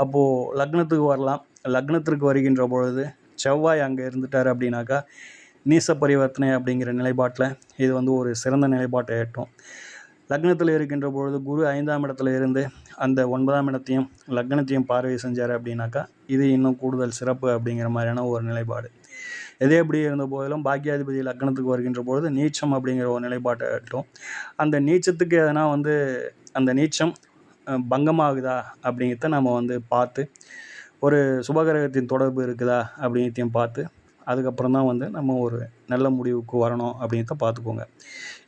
அப்போது லக்னத்துக்கு வரலாம். லக்னத்திற்கு வருகின்ற பொழுது செவ்வாய் அங்கே இருந்துட்டார் அப்படின்னாக்கா நீச பரிவர்த்தனை அப்படிங்கிற நிலைப்பாட்டில் இது வந்து ஒரு சிறந்த நிலைப்பாட்டை எட்டும். லக்னத்தில் இருக்கின்ற பொழுது குரு 5ஆம் இடத்துல இருந்து அந்த 9ஆம் இடத்தையும் லக்னத்தையும் பார்வை செஞ்சார் அப்படின்னாக்கா இது இன்னும் கூடுதல் சிறப்பு அப்படிங்கிற மாதிரியான ஒரு நிலைப்பாடு. எது எப்படி இருந்த போதிலும் பாக்கியாதிபதி லக்னத்துக்கு வருகின்ற பொழுது நீச்சம் அப்படிங்கிற ஒரு நிலைப்பாட்டை எட்டும். அந்த நீச்சத்துக்கு எதனா வந்து அந்த நீச்சம் பங்கமாகுதா அப்படிங்கிறத நம்ம வந்து பார்த்து ஒரு சுபகிரகத்தின் தொடர்பு இருக்குதா அப்படிங்கிறதையும் பார்த்து அதுக்கப்புறம் தான் வந்து நம்ம ஒரு நல்ல முடிவுக்கு வரணும் அப்படிங்கிறத பார்த்துக்கோங்க.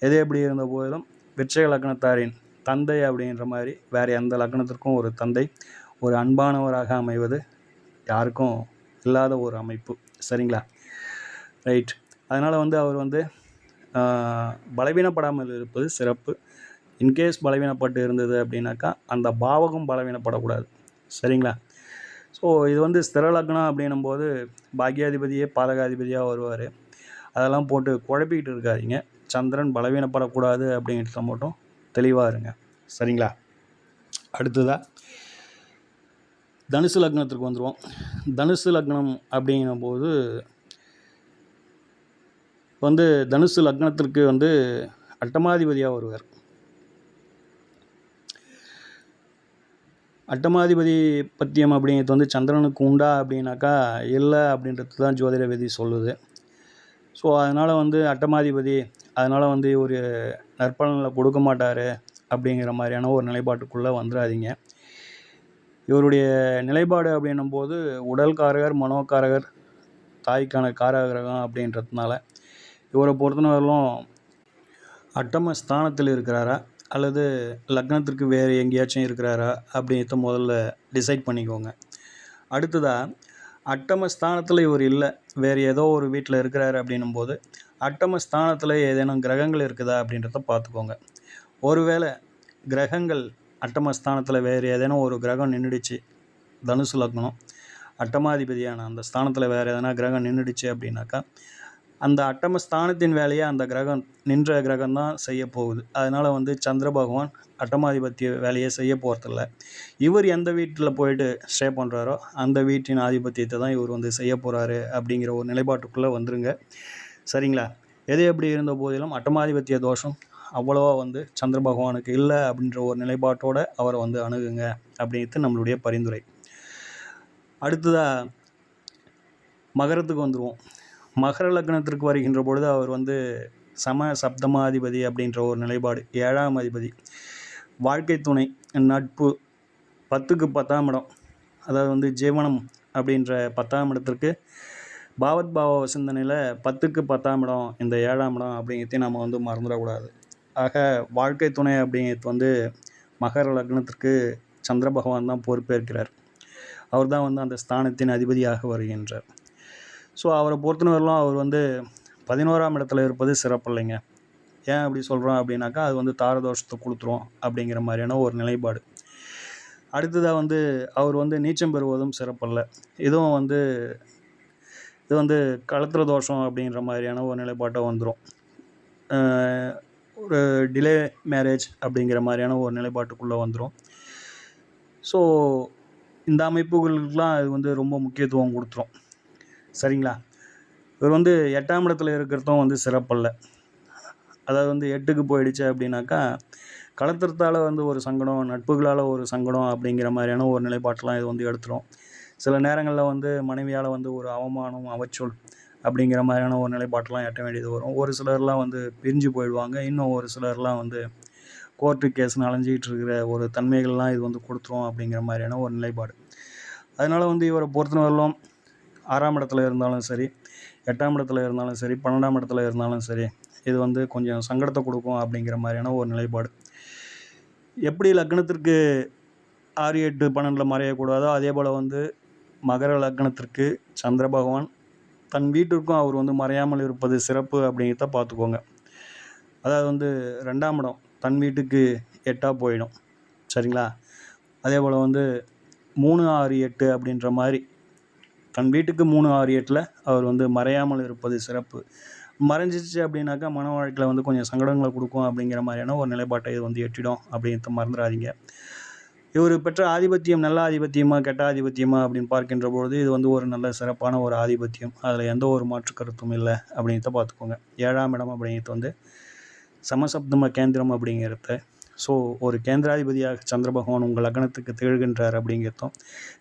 எது எப்படி இருந்த போதிலும் விருச்சிக லக்னத்தாரின் தந்தை அப்படின்ற மாதிரி வேறு எந்த லக்னத்திற்கும் ஒரு தந்தை ஒரு அன்பானவராக அமைவது யாருக்கும் இல்லாத ஒரு அமைப்பு. சரிங்களா? ரைட். அதனால் வந்து அவர் வந்து பலவீனப்படாமல் இருப்பது சிறப்பு. இன்கேஸ் பலவீனப்பட்டு இருந்தது அப்படின்னாக்கா அந்த பாவகம் பலவீனப்படக்கூடாது. சரிங்களா? ஸோ இது வந்து ஸ்திர லக்னம் அப்படின்னும் போது பாக்கியாதிபதியே பாதகாதிபதியாக வருவார். அதெல்லாம் போட்டு குழப்பிக்கிட்டு இருக்காதீங்க. சந்திரன் பலவீனப்படக்கூடாது அப்படிங்கிறத மட்டும் தெளிவாக இருங்க. சரிங்களா? அடுத்ததாக தனுசு லக்னத்திற்கு வந்துடுவோம். தனுசு லக்னம் அப்படிங்கும்போது வந்து தனுசு லக்னத்திற்கு வந்து அட்டமாதிபதியாக வருவார். அட்டமாதிபதி பத்தியம் அப்படிங்கிறது வந்து சந்திரனுக்கு உண்டா அப்படின்னாக்கா இல்லை அப்படின்றது தான் ஜோதிட விதி சொல்லுது. ஸோ அதனால் வந்து அட்டமாதிபதி அதனால் வந்து ஒரு நற்பலனில் கொடுக்க மாட்டார் அப்படிங்கிற மாதிரியான ஒரு நிலைப்பாட்டுக்குள்ளே வந்துடாதீங்க. இவருடைய நிலைப்பாடு அப்படின்னும் போது உடல்காரகர் மனோகாரகர் தாய்க்கான காரகிரகம் அப்படின்றதுனால இவரை பொறுத்தவரையிலும் அட்டம ஸ்தானத்தில் இருக்கிறாரா அல்லது லக்னத்திற்கு வேறு எங்கேயாச்சும் இருக்கிறாரா அப்படின்றத முதல்ல டிசைட் பண்ணிக்கோங்க. அடுத்ததாக அட்டம ஸ்தானத்தில் இவர் இல்லை, வேறு ஏதோ ஒரு வீட்டில் இருக்கிறாரு அப்படின்னும் போது அட்டம ஸ்தானத்தில் ஏதேனும் கிரகங்கள் இருக்குதா அப்படின்றத பார்த்துக்கோங்க. ஒருவேளை கிரகங்கள் அட்டம ஸ்தானத்தில் வேறு ஏதேனும் ஒரு கிரகம் நின்றுடுச்சு, தனுசு லக்னம் அட்டமாதிபதியான அந்த ஸ்தானத்தில் வேறு எதனா கிரகம் நின்றுடுச்சு அப்படின்னாக்கா அந்த அட்டம ஸ்தானத்தின் வேலையை அந்த கிரகம் நின்ற கிரகம் தான் செய்ய போகுது. அதனால் வந்து சந்திர பகவான் அட்டமாதிபத்திய வேலையை செய்ய போகிறதில்ல. இவர் எந்த வீட்டில் போயிட்டு ஸ்டே பண்ணுறாரோ அந்த வீட்டின் ஆதிபத்தியத்தை தான் இவர் வந்து செய்ய போகிறாரு அப்படிங்கிற ஒரு நிலைப்பாட்டுக்குள்ளே வந்துருங்க. சரிங்களா? எது எப்படி இருந்த போதிலும் அட்டமாதிபத்திய தோஷம் அவ்வளோவா வந்து சந்திர பகவானுக்கு இல்லை அப்படின்ற ஒரு நிலைப்பாட்டோடு அவரை வந்து அணுகுங்க அப்படிங்கிறது நம்மளுடைய பரிந்துரை. அடுத்ததாக மகரத்துக்கு வந்துடுவோம். மகர லக்னத்திற்கு வருகின்ற பொழுது அவர் வந்து சம சப்தமாதிபதி அப்படின்ற ஒரு நிலைப்பாடு, 7ஆம் அதிபதி, வாழ்க்கை துணை, நட்பு, 10க்கு 10ஆம் இடம், அதாவது வந்து ஜீவனம் அப்படின்ற 10ஆம் இடத்திற்கு பாவத் பாவ சிந்தனையில் 10க்கு 10ஆம் இடம் இந்த 7ஆம் இடம் அப்படிங்கிறதையும் நம்ம வந்து மறந்துடக்கூடாது. ஆக வாழ்க்கை துணை அப்படிங்கிறது வந்து மகர லக்னத்திற்கு சந்திர பகவான் தான் பொறுப்பேற்கிறார். அவர் தான் வந்து அந்த ஸ்தானத்தின் அதிபதியாக வருகின்றார். ஸோ அவரை பொறுத்தவரையிலும் அவர் வந்து 11ஆம் இடத்துல இருப்பது சிறப்பில்லைங்க. ஏன் அப்படி சொல்கிறோம் அப்படின்னாக்கா அது வந்து தாரதோஷத்தை கொடுத்துரும் அப்படிங்கிற மாதிரியான ஒரு நிலைப்பாடு. அடுத்ததாக வந்து அவர் வந்து நீச்சம் பெறுவதும் சிறப்பில்லை. இதுவும் வந்து இது வந்து களத்திர தோஷம் அப்படிங்கிற மாதிரியான ஒரு நிலைப்பாட்டை வந்துடும். ஒரு டிலே மேரேஜ் அப்படிங்கிற மாதிரியான ஒரு நிலைப்பாட்டுக்குள்ளே வந்துடும். ஸோ இந்த அமைப்புகளுக்கெலாம் இது வந்து ரொம்ப முக்கியத்துவம் கொடுத்துரும். சரிங்களா? இவர் வந்து 8ஆம் இடத்துல இருக்கிறதும் வந்து சிறப்பல்ல. அதாவது வந்து 8க்கு போயிடுச்சு அப்படின்னாக்கா களத்திரத்தால் வந்து ஒரு சங்கடம், நட்புகளால் ஒரு சங்கடம் அப்படிங்கிற மாதிரியான ஒரு நிலைப்பாட்டெலாம் இது வந்து எடுத்துரும். சில நேரங்களில் வந்து மனைவியால் வந்து ஒரு அவமானம், அவச்சொல் அப்படிங்கிற மாதிரியான ஒரு நிலைப்பாட்டெலாம் எட்ட வேண்டியது வரும். ஒரு சிலர்லாம் வந்து பிரிஞ்சு போயிடுவாங்க. இன்னும் ஒரு சிலர்லாம் வந்து கோர்ட்டு கேஸ்னு அலைஞ்சிக்கிட்டு இருக்கிற ஒரு தன்மைகள்லாம் இது வந்து கொடுத்துரும் அப்படிங்கிற மாதிரியான ஒரு நிலைப்பாடு. அதனால் வந்து இவரை பொறுத்தவரையிலும் 6ஆம் இடத்துல இருந்தாலும் சரி, 8ஆம் இடத்துல இருந்தாலும் சரி, 12ஆம் இடத்துல இருந்தாலும் சரி, இது வந்து கொஞ்சம் சங்கடத்தை கொடுக்கும் அப்படிங்கிற மாதிரியான ஒரு நிலைப்பாடு. எப்படி லக்னத்திற்கு 6, 8, 12 மறையக்கூடாதோ அதே போல் வந்து மகர லக்னத்திற்கு சந்திர பகவான் தன் வீட்டிற்கும் அவர் வந்து மறையாமல் இருப்பது சிறப்பு அப்படிங்கிறத பார்த்துக்கோங்க. அதாவது வந்து 2ஆம் இடம் தன் வீட்டுக்கு 8ஆக போயிடும். சரிங்களா? அதே போல் வந்து 3, 6, 8 அப்படின்ற மாதிரி தன் வீட்டுக்கு 3, 6, 8ல் அவர் வந்து மறையாமல் இருப்பது சிறப்பு. மறைஞ்சிச்சு அப்படின்னாக்கா மன வாழ்க்கையில் வந்து கொஞ்சம் சங்கடங்களை கொடுக்கும் அப்படிங்கிற மாதிரியான ஒரு நிலைப்பாட்டை இது வந்து எட்டிடும் அப்படிங்கிறத மறந்துடாதீங்க. இவர் பெற்ற ஆதிபத்தியம் நல்ல ஆதிபத்தியமா கெட்ட ஆதிபத்தியமா அப்படின்னு பார்க்கின்ற பொழுது இது வந்து ஒரு நல்ல சிறப்பான ஒரு ஆதிபத்தியம். அதில் எந்த ஒரு மாற்று கருத்தும் இல்லை அப்படிங்கிறத பார்த்துக்கோங்க. 7ஆம் இடம் அப்படிங்கிறது வந்து சமசப்தம கேந்திரம் அப்படிங்கிறத, ஸோ ஒரு கேந்திராதிபதியாக சந்திர பகவான் உங்கள் லக்னத்துக்கு திகழ்கின்றார் அப்படிங்கிறதும்,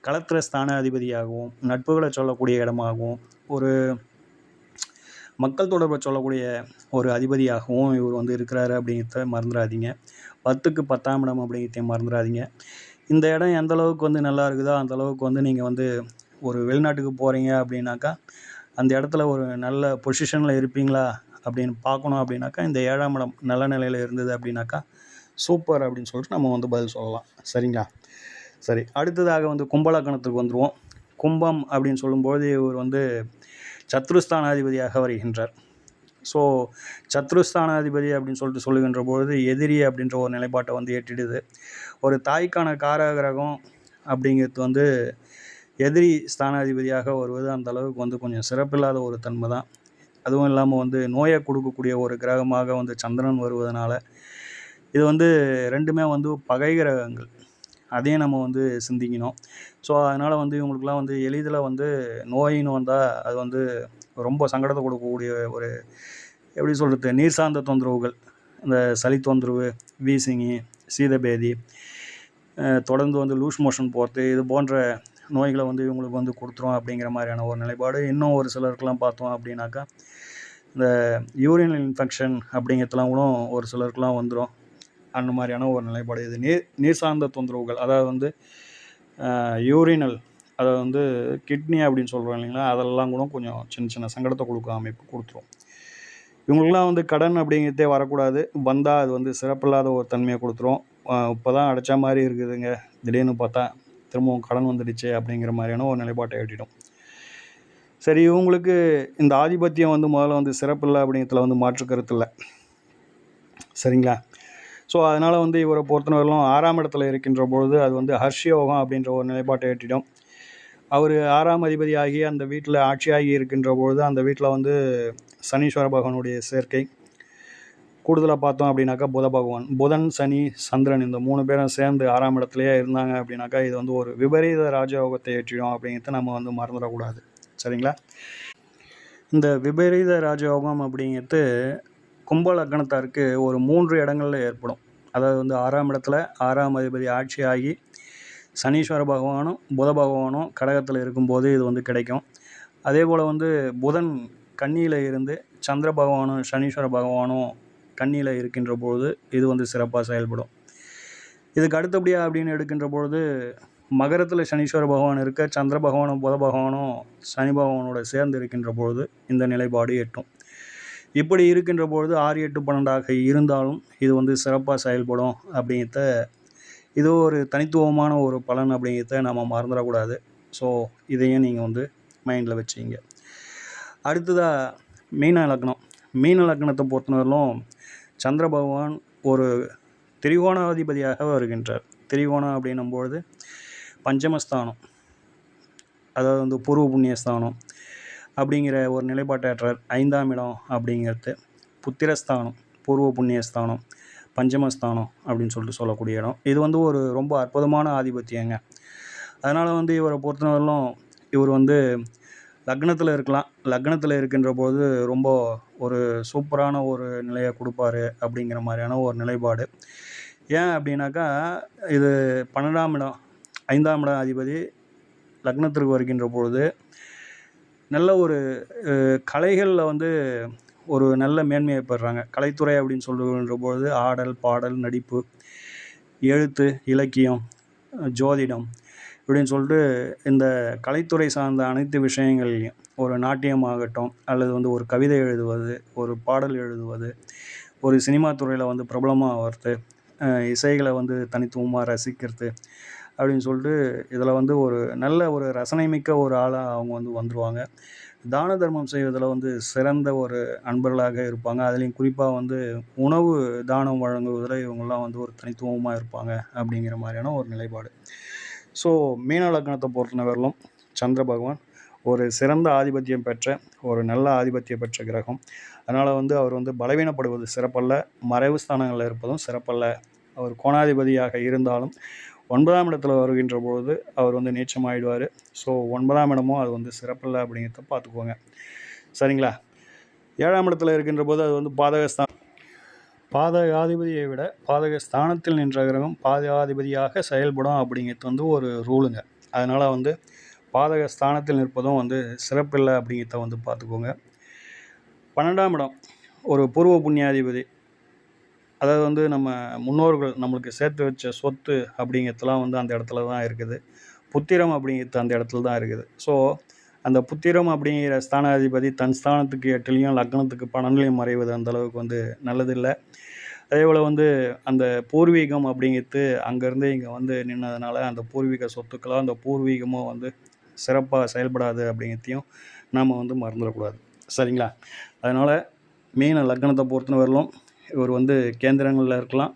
களத்திர ஸ்தானாதிபதியாகவும் நட்புகளை சொல்லக்கூடிய இடமாகவும் ஒரு மக்கள் தொடர்பை சொல்லக்கூடிய ஒரு அதிபதியாகவும் இவர் வந்து இருக்கிறாரு அப்படிங்கிறத மறந்துடாதீங்க. 10க்கு 10ஆம் இடம் அப்படிங்கிறதையும் மறந்துடாதீங்க. இந்த இடம் எந்த அளவுக்கு வந்து நல்லா இருக்குதோ அந்த அளவுக்கு வந்து நீங்கள் வந்து ஒரு வெளிநாட்டுக்கு போகிறீங்க அப்படின்னாக்கா அந்த இடத்துல ஒரு நல்ல பொசிஷனில் இருப்பீங்களா அப்படின்னு பார்க்கணும் அப்படின்னாக்கா இந்த 7ஆம் இடம் நல்ல நிலையில் இருந்தது அப்படின்னாக்கா சூப்பர் அப்படின்னு சொல்லிட்டு நம்ம வந்து பதில் சொல்லலாம். சரிங்களா? சரி, அடுத்ததாக வந்து கும்பலக்கணத்துக்கு வந்துடுவோம். கும்பம் அப்படின்னு சொல்லும்போது இவர் வந்து சத்ருஸ்தானாதிபதியாக வருகின்றார். ஸோ சத்ருஸ்தானாதிபதி அப்படின்னு சொல்லிட்டு சொல்லுகின்ற பொழுது எதிரி அப்படின்ற ஒரு நிலைப்பாட்டை வந்து ஏற்றிடுது. ஒரு தாய்க்கான காரக கிரகம் அப்படிங்கிறது வந்து எதிரி ஸ்தானாதிபதியாக வருவது அந்த அளவுக்கு வந்து கொஞ்சம் சிறப்பில்லாத ஒரு தன்மை தான். அதுவும் இல்லாமல் வந்து நோயை கொடுக்கக்கூடிய ஒரு கிரகமாக வந்து சந்திரன் வருவதனால இது வந்து ரெண்டுமே வந்து பகை கிரகங்கள், அதையும் நம்ம வந்து சிந்திக்கணும். ஸோ அதனால் வந்து இவங்களுக்குலாம் வந்து எளிதில் வந்து நோயின்னு வந்தால் அது வந்து ரொம்ப சங்கடத்தை கொடுக்கக்கூடிய ஒரு எப்படி சொல்கிறது நீர் சார்ந்த தொந்தரவுகள், இந்த சளி தொந்தரவு, வீசிங்கி, சீதபேதி, தொடர்ந்து வந்து லூஸ் மோஷன் போகிறது, இது போன்ற நோய்களை வந்து இவங்களுக்கு வந்து கொடுத்துரும் அப்படிங்கிற மாதிரியான ஒரு நிலைப்பாடு. இன்னும் ஒரு சிலருக்கெலாம் பார்த்தோம் அப்படின்னாக்கா இந்த யூரினல் இன்ஃபெக்ஷன் அப்படிங்கிறதுலாம் கூட ஒரு சிலருக்குலாம் வந்துடும். அந்த மாதிரியான ஒரு நிலைப்பாடு. இது நீர் சார்ந்த தொந்தரவுகள், அதாவது வந்து யூரினல், அதாவது வந்து கிட்னி அப்படின்னு சொல்கிறோம் இல்லைங்களா, அதெல்லாம் கூட கொஞ்சம் சின்ன சின்ன சங்கடத்தை கொடுக்க அமைப்பு கொடுத்துரும். இவங்களுக்குலாம் வந்து கடன் அப்படிங்கிறதே வரக்கூடாது. வந்தால் அது வந்து சிறப்பில்லாத ஒரு தன்மையை கொடுத்துரும். இப்போ தான் அடைச்ச மாதிரி இருக்குதுங்க, திடீர்னு பார்த்தா திரும்பவும் கடன் வந்துடுச்சு அப்படிங்கிற மாதிரியான ஒரு நிலைப்பாட்டை எட்டிடும். சரி, இவங்களுக்கு இந்த ஆதிபத்தியம் வந்து முதல்ல வந்து சிறப்பில்லை அப்படிங்கிறதுல வந்து மாற்று கருத்து இல்லை. சரிங்களா? ஸோ அதனால் வந்து இவரை பொறுத்தவரையிலும் 6ஆம் இடத்துல இருக்கின்ற பொழுது அது வந்து ஹர்ஷயோகம் அப்படின்ற ஒரு நிலைப்பாட்டை எட்டிடும். அவர் 6ஆம் அதிபதி ஆகி அந்த வீட்டில் ஆட்சியாகி இருக்கின்ற பொழுது அந்த வீட்டில் வந்து சனீஸ்வர பகவானுடைய சேர்க்கை. கூடுதலாக பார்த்தோம் அப்படின்னாக்கா புதன், சனி, சந்திரன் இந்த 3 பேரும் சேர்ந்து 6ஆம் இடத்துலையே இருந்தாங்க அப்படின்னாக்கா இது வந்து ஒரு விபரீத ராஜயோகத்தை ஏற்றிடும் அப்படிங்கிறத நம்ம வந்து மறந்துடக்கூடாது. சரிங்களா? இந்த விபரீத ராஜயோகம் அப்படிங்கிறது கும்ப லக்னத்தாருக்கு ஒரு 3 இடங்களில் ஏற்படும். அதாவது வந்து 6ஆம் இடத்துல 6ஆம் அதிபதி ஆட்சி ஆகி சனீஸ்வர பகவானும் புத பகவானும் கடகத்தில் இருக்கும்போது இது வந்து கிடைக்கும். அதே போல் வந்து புதன் கன்னியில் இருந்து சந்திர பகவானும் சனீஸ்வர பகவானும் கன்னியில் இருக்கின்ற பொழுது இது வந்து சிறப்பாக செயல்படும். இதுக்கு அடுத்தபடியாக அப்படின்னு எடுக்கின்ற பொழுது மகரத்தில் சனீஸ்வர பகவான் இருக்க சந்திர பகவானும் புத பகவானும் சனி பகவானோட சேர்ந்து இருக்கின்ற பொழுது இந்த நிலைப்பாடு எட்டும். இப்படி இருக்கின்ற பொழுது 6, 8, 12 இருந்தாலும் இது வந்து சிறப்பாக செயல்படும் அப்படிங்கிறத, இது ஒரு தனித்துவமான ஒரு பலன் அப்படிங்கிறத நம்ம மறந்துடக்கூடாது. ஸோ இதையும் நீங்கள் வந்து மைண்டில் வச்சுங்க. அடுத்ததாக மீன லக்னம். மீன லக்னத்தை பொறுத்தவரையிலும் சந்திர பகவான் ஒரு திரிகோணாதிபதியாக வருகின்றார். திரிகோணம் அப்படின்னும்பொழுது பஞ்சமஸ்தானம், அதாவது வந்து பூர்வ புண்ணியஸ்தானம் அப்படிங்கிற ஒரு நிலைப்பாட்டாற்றார். 5ஆம் இடம் அப்படிங்கிறது புத்திரஸ்தானம், பூர்வ புண்ணியஸ்தானம், பஞ்சமஸ்தானம் அப்படின்னு சொல்லிட்டு சொல்லக்கூடிய இடம். இது வந்து ஒரு ரொம்ப அற்புதமான ஆதிபத்தியங்க. அதனால் வந்து இவரை பொறுத்தவரையிலும் இவர் வந்து லக்னத்தில் இருக்கலாம். லக்னத்தில் இருக்கின்ற போது ரொம்ப ஒரு சூப்பரான ஒரு நிலையை கொடுப்பாரு அப்படிங்கிற மாதிரியான ஒரு நிலைப்பாடு. ஏன் அப்படின்னாக்கா இது 12ஆம் இடம் 5ஆம் இடம் அதிபதி லக்னத்திற்கு வருகின்ற பொழுது நல்ல ஒரு கலைகளில் வந்து ஒரு நல்ல மேன்மையை பெறுறாங்க. கலைத்துறை அப்படின்னு சொல்லுகின்ற பொழுது ஆடல், பாடல், நடிப்பு, எழுத்து, இலக்கியம், ஜோதிடம் இப்படின்னு சொல்லிட்டு இந்த கலைத்துறை சார்ந்த அனைத்து விஷயங்கள்லையும் ஒரு நாட்டியமாகட்டும் அல்லது வந்து ஒரு கவிதை எழுதுவது, ஒரு பாடல் எழுதுவது, ஒரு சினிமா துறையில் வந்து பிரபலமாக வர்றது, இசைகளை வந்து தனித்துவமாக ரசிக்கிறது அப்படின்னு சொல்லிட்டு இதில் வந்து ஒரு நல்ல ஒரு ரசனை மிக்க ஒரு ஆளாக அவங்க வந்து வந்துடுவாங்க. தான தர்மம் செய்வதில் வந்து சிறந்த ஒரு அன்பர்களாக இருப்பாங்க. அதுலேயும் குறிப்பாக வந்து உணவு தானம் வழங்குவதில் இவங்கெல்லாம் வந்து ஒரு தனித்துவமாக இருப்பாங்க அப்படிங்கிற மாதிரியான ஒரு நிலைப்பாடு. ஸோ மீன லக்னத்தை பொறுத்தவரையிலும் சந்திர பகவான் ஒரு சிறந்த ஆதிபத்தியம் பெற்ற ஒரு நல்ல ஆதிபத்தியம் பெற்ற கிரகம். அதனால் வந்து அவர் வந்து பலவீனப்படுவது சிறப்பல்ல, மறைவு ஸ்தானங்களில் இருப்பதும் சிறப்பல்ல. அவர் கோணாதிபதியாக இருந்தாலும் 9ஆம் இடத்துல வருகின்ற பொழுது அவர் வந்து நீச்சமாகிடுவார். ஸோ 9ஆம் இடமும் அது வந்து சிறப்பில்லை அப்படிங்கிறத பார்த்துக்கோங்க. சரிங்களா? 7ஆம் இடத்துல இருக்கின்ற போது அது வந்து பாதகாதிபதியை விட பாதக ஸ்தானத்தில் நின்ற கிரகம் பாதகாதிபதியாக செயல்படும் அப்படிங்கிறது வந்து ஒரு ரூலுங்க. அதனால் வந்து பாதக ஸ்தானத்தில் நிற்பதும் வந்து சிறப்பில்லை அப்படிங்கிறத வந்து பார்த்துக்கோங்க. 12ஆம் இடம் ஒரு பூர்வ புண்ணியாதிபதி, அதாவது வந்து நம்ம முன்னோர்கள் நம்மளுக்கு சேர்த்து வச்ச சொத்து அப்படிங்கிறதுலாம் வந்து அந்த இடத்துல தான் இருக்குது. புத்திரம் அப்படிங்கிறது அந்த இடத்துல தான் இருக்குது. ஸோ அந்த புத்திரம் அப்படிங்கிற ஸ்தானாதிபதி தன் ஸ்தானத்துக்கு 8லையும் லக்னத்துக்கு 12லையும் மறைவது அந்தளவுக்கு வந்து நல்லதில்லை. அதேபோல் வந்து அந்த பூர்வீகம் அப்படிங்கிறது அங்கேருந்து இங்கே வந்து நின்னதுனால அந்த பூர்வீக சொத்துக்களாக அந்த பூர்வீகமும் வந்து சிறப்பாக செயல்படாது அப்படிங்கிறதையும் நாம் வந்து மறந்துடக்கூடாது. சரிங்களா? அதனால் மீன லக்னத்தை பொறுத்தன வரலும் இவர் வந்து கேந்திரங்களில் இருக்கலாம்.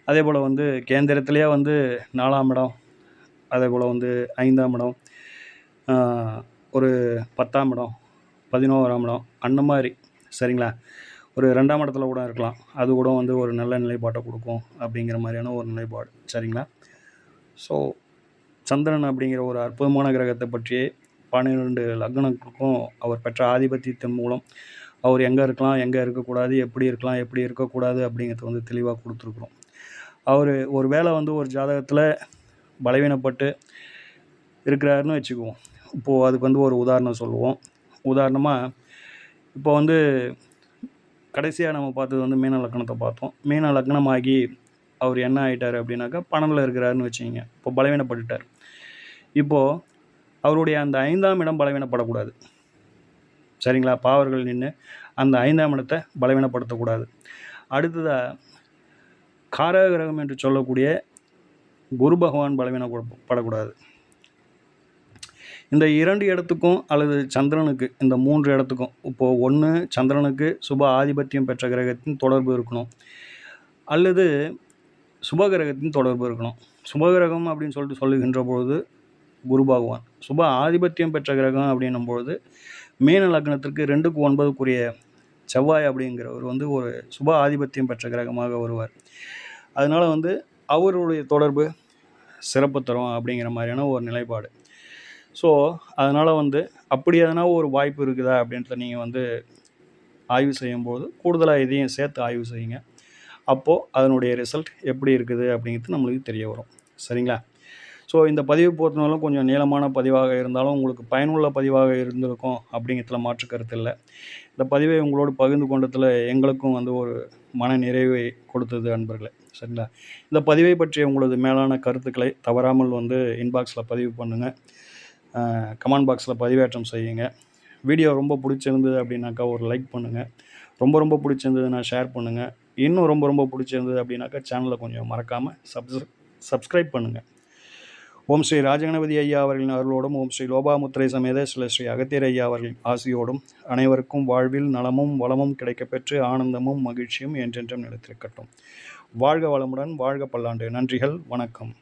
அதே போல் வந்து கேந்திரத்திலேயே வந்து 4ஆம் இடம், அதே போல் வந்து 5ஆம் இடம், ஒரு 10ஆம் இடம், 11ஆம் இடம் அந்த மாதிரி. சரிங்களா? ஒரு 2ஆம் இடத்துல கூட இருக்கலாம். அது கூட வந்து ஒரு நல்ல நிலைப்பாட்டை கொடுக்கும் அப்படிங்கிற மாதிரியான ஒரு நிலைப்பாடு. சரிங்களா? ஸோ சந்திரன் அப்படிங்கிற ஒரு அற்புதமான கிரகத்தை பற்றியே 12 லக்னங்களுக்கும் அவர் பெற்ற ஆதிபத்தியத்தின் மூலம் அவர் எங்கே இருக்கலாம், எங்கே இருக்கக்கூடாது, எப்படி இருக்கலாம், எப்படி இருக்கக்கூடாது அப்படிங்கிறத வந்து தெளிவாக கொடுத்துருக்குறோம். அவர் ஒரு வேளை வந்து ஒரு ஜாதகத்தில் பலவீனப்பட்டு இருக்கிறாருன்னு வச்சுக்குவோம். இப்போது அதுக்கு வந்து ஒரு உதாரணம் சொல்லுவோம். உதாரணமாக இப்போ வந்து கடைசியாக நம்ம பார்த்தது வந்து மீன லக்னத்தை பார்த்தோம். மீன லக்னமாகி அவர் என்ன ஆகிட்டார் அப்படின்னாக்கா 12ல் இருக்கிறாருன்னு வச்சுக்கிங்க. இப்போ பலவீனப்பட்டுட்டார். இப்போது அவருடைய அந்த 5ஆம் இடம் பலவீனப்படக்கூடாது. சரிங்களா? பாவர்கள் நின்று அந்த 5ஆம் இடத்தை பலவீனப்படுத்தக்கூடாது. அடுத்ததாக காரக கிரகம் என்று சொல்லக்கூடிய குரு பகவான் பலவீனப்படக்கூடாது. இந்த 2 இடத்துக்கும் அல்லது சந்திரனுக்கு இந்த 3 இடத்துக்கும் இப்போது ஒன்று சந்திரனுக்கு சுப ஆதிபத்தியம் பெற்ற கிரகத்தின் தொடர்பு இருக்கணும், அல்லது சுபகிரகத்தின் தொடர்பு இருக்கணும். சுபகிரகம் அப்படின்னு சொல்லிட்டு சொல்லுகின்ற பொழுது குரு பகவான், சுப ஆதிபத்தியம் பெற்ற கிரகம் அப்படின்னும் பொழுது மீன லக்னத்திற்கு 2க்கு 9க்குரிய செவ்வாய் அப்படிங்கிறவர் வந்து ஒரு சுப ஆதிபத்தியம் பெற்ற கிரகமாக வருவார். அதனால் வந்து அவருடைய தொடர்பு சிறப்பு தரும் அப்படிங்கிற மாதிரியான ஒரு நிலைப்பாடு. ஸோ அதனால் வந்து அப்படி எதனா ஒரு வாய்ப்பு இருக்குதா அப்படின்றத நீங்கள் வந்து ஆய்வு செய்யும்போது கூடுதலாக இதையும் சேர்த்து ஆய்வு செய்யுங்க. அப்போது அதனுடைய ரிசல்ட் எப்படி இருக்குது அப்படிங்கிறது நம்மளுக்கு தெரிய வரும். சரிங்களா? ஸோ இந்த பதிவு பொறுத்தவரைக்கும் கொஞ்சம் நீளமான பதிவாக இருந்தாலும் உங்களுக்கு பயனுள்ள பதிவாக இருந்திருக்கும் அப்படிங்கிறதுல மாற்று கருத்து இல்லை. இந்த பதிவை உங்களோடு பகிர்ந்து கொண்டதில் எங்களுக்கும் வந்து ஒரு மன நிறைவை கொடுத்தது அன்பர்களே. சரிங்களா? இந்த பதிவை பற்றிய உங்களது மேலான கருத்துக்களை தவறாமல் வந்து இன்பாக்ஸில் பதிவு பண்ணுங்கள். கமெண்ட் பாக்ஸில் பதிவேற்றம் செய்யுங்க. வீடியோ ரொம்ப பிடிச்சிருந்தது அப்படின்னாக்கா ஒரு லைக் பண்ணுங்கள். ரொம்ப பிடிச்சிருந்ததுன்னா ஷேர் பண்ணுங்கள். இன்னும் ரொம்ப பிடிச்சிருந்தது அப்படின்னாக்கா சேனலை கொஞ்சம் மறக்காமல் சப்ஸ்கிரைப் பண்ணுங்கள். ஓம் ஸ்ரீ ராஜகணபதி ஐயா அவர்களின் அருளோடும், ஓம் ஸ்ரீ லோபாமுத்திரை சமேத ஸ்ரீ அகத்தியர் ஐயா அவர்களின் ஆசியோடும் அனைவருக்கும் வாழ்வில் நலமும் வளமும் கிடைக்கப்பெற்று ஆனந்தமும் மகிழ்ச்சியும் என்றென்றும் நிலைத்திருக்கட்டும். வாழ்க வளமுடன், வாழ்க பல்லாண்டு. நன்றிகள், வணக்கம்.